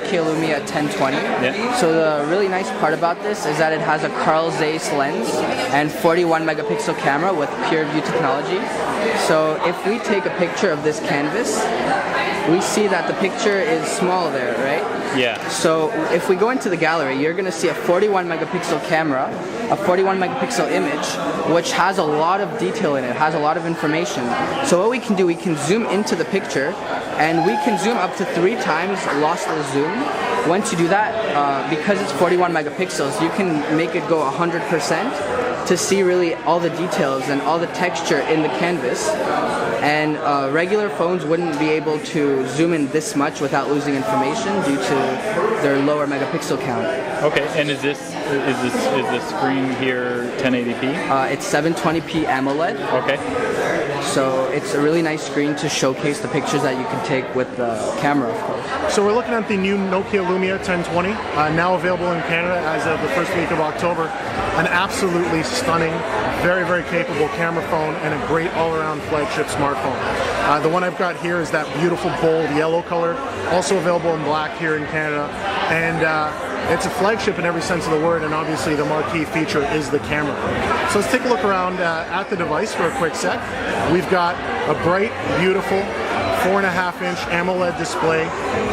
Nokia Lumia 1020. Yeah. So the really nice part about this is that it has a Carl Zeiss lens and 41 megapixel camera with pure view technology. So if we take a picture of this canvas, we see that the picture is small there, right? Yeah. So if we go into the gallery, you're going to see a 41 megapixel camera, a 41 megapixel image, which has a lot of detail in it, has a lot of information. So what we can do, we can zoom into the picture, and we can zoom up to 3 times lossless zoom. Once you do that, because it's 41 megapixels, you can make it go 100% to see really all the details and all the texture in the canvas. And regular phones wouldn't be able to zoom in this much without losing information due to their lower megapixel count. Okay, and is the screen here 1080p? It's 720p AMOLED. Okay. So it's a really nice screen to showcase the pictures that you can take with the camera, of course. So we're looking at the new Nokia Lumia 1020, now available in Canada as of the first week of October. An absolutely stunning, very, very capable camera phone and a great all-around flagship smartphone. The one I've got here is that beautiful bold yellow color, also available in black here in Canada. And it's a flagship in every sense of the word, and obviously the marquee feature is the camera. So let's take a look around at the device for a quick sec. We've got a bright, beautiful 4.5-inch AMOLED display.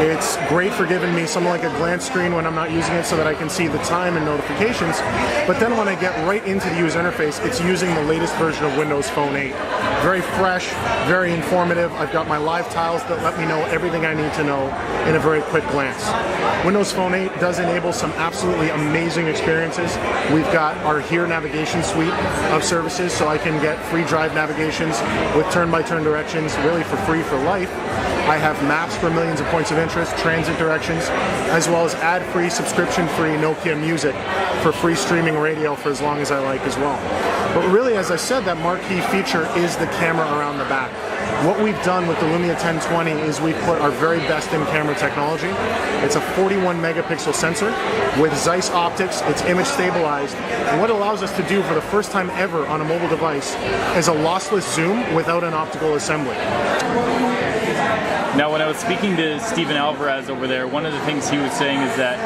It's great for giving me something like a glance screen when I'm not using it so that I can see the time and notifications. But then when I get right into the user interface, it's using the latest version of Windows Phone 8. Very fresh, very informative. I've got my live tiles that let me know everything I need to know in a very quick glance. Windows Phone 8 does enable some absolutely amazing experiences. We've got our Here navigation suite of services, so I can get free drive navigations with turn-by-turn directions, really for free for life. I have maps for millions of points of interest, transit directions, as well as ad-free, subscription-free Nokia Music for free streaming radio for as long as I like as well. But really, as I said, that marquee feature is the camera around the back. What we've done with the Lumia 1020 is we've put our very best in camera technology. It's a 41 megapixel sensor with Zeiss optics. It's image stabilized. And what it allows us to do for the first time ever on a mobile device is a lossless zoom without an optical assembly. Now, when I was speaking to Steven Alvarez over there, one of the things he was saying is that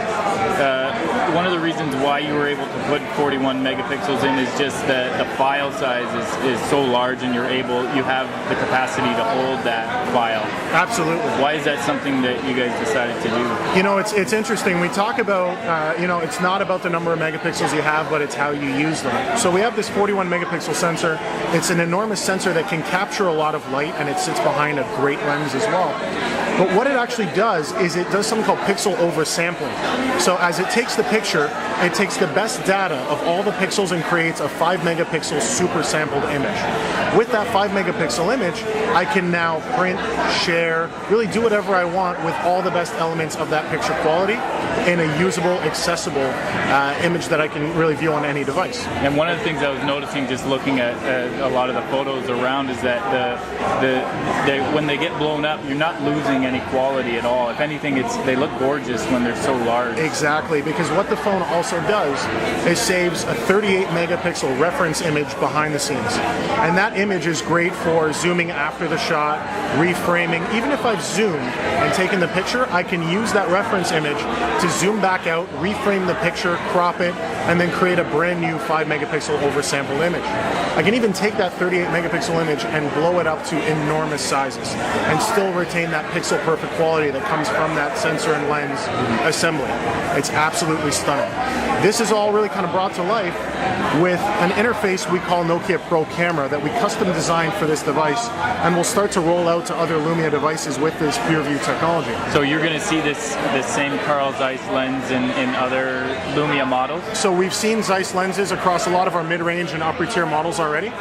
one of the reasons why you were able to put 41 megapixels in is just that the file size is so large, and you have the capacity to hold that file. Absolutely. Why is that something that you guys decided to do? You know, it's interesting. We talk about, it's not about the number of megapixels you have, but it's how you use them. So we have this 41 megapixel sensor. It's an enormous sensor that can capture a lot of light, and it sits behind a great lens as well. But what it actually does is it does something called pixel oversampling. So as it takes the picture, it takes the best data of all the pixels and creates a 5 megapixel super sampled image. With that 5 megapixel image, I can now print, share, really do whatever I want with all the best elements of that picture quality in a usable, accessible image that I can really view on any device. And one of the things I was noticing just looking at a lot of the photos around is that when they get blown up, you're not losing any quality at all. If anything, they look gorgeous when they're so large. Exactly, because what the phone also does is saves a 38 megapixel reference image behind the scenes. And that image is great for zooming after the shot, reframing. Even if I've zoomed and taken the picture, I can use that reference image to zoom back out, reframe the picture, crop it, and then create a brand new 5 megapixel oversampled image. I can even take that 38 megapixel image and blow it up to enormous sizes and still retain that pixel perfect quality that comes from that sensor and lens assembly. It's absolutely stunning. This is all really kind of brought to life with an interface we call Nokia Pro Camera that we custom designed for this device, and we'll start to roll out to other Lumia devices with this PureView technology. So you're going to see this same Carl Zeiss lens in other Lumia models? So we've seen Zeiss lenses across a lot of our mid-range and upper tier models already.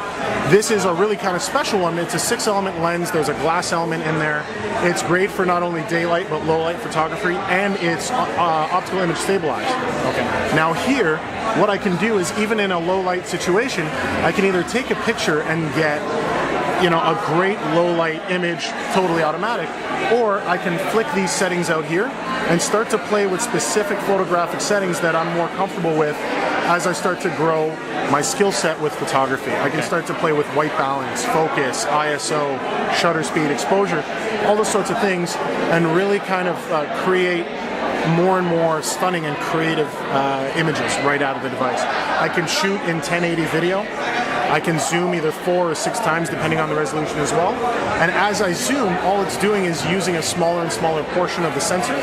This is a really kind of special one. It's a 6-element lens. There's a glass element in there. It's great for not only daylight but low light photography, and it's optical image stabilized. Okay. Now here, what I can do is even in a low light situation, I can either take a picture and get a great low light image totally automatic, or I can flick these settings out here and start to play with specific photographic settings that I'm more comfortable with as I start to grow my skill set with photography. I can start to play with white balance, focus, ISO, shutter speed, exposure, all those sorts of things, and really kind of create more and more stunning and creative images right out of the device. I can shoot in 1080 video. I can zoom either 4 or 6 times depending on the resolution as well. And as I zoom, all it's doing is using a smaller and smaller portion of the sensor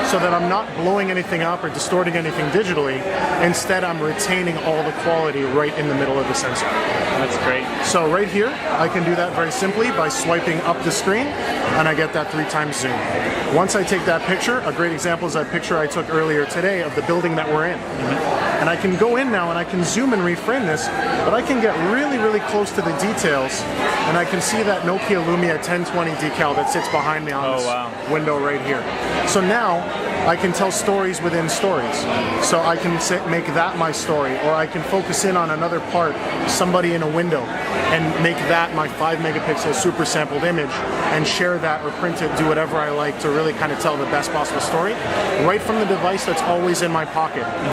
so that I'm not blowing anything up or distorting anything digitally. Instead, I'm retaining all the quality right in the middle of the sensor. That's great. So right here, I can do that very simply by swiping up the screen, and I get that 3 times zoom. Once I take that picture, a great example is that picture I took earlier today of the building that we're in. And I can go in now and I can zoom and reframe this, but I can get really, really close to the details, and I can see that NOKIA LUMIA 1020 decal that sits behind me on this window right here. So now I can tell stories within stories. So I can make that my story, or I can focus in on another part, somebody in a window, and make that my 5 megapixel super sampled image, and share that or print it, do whatever I like to really kind of tell the best possible story right from the device that's always in my pocket.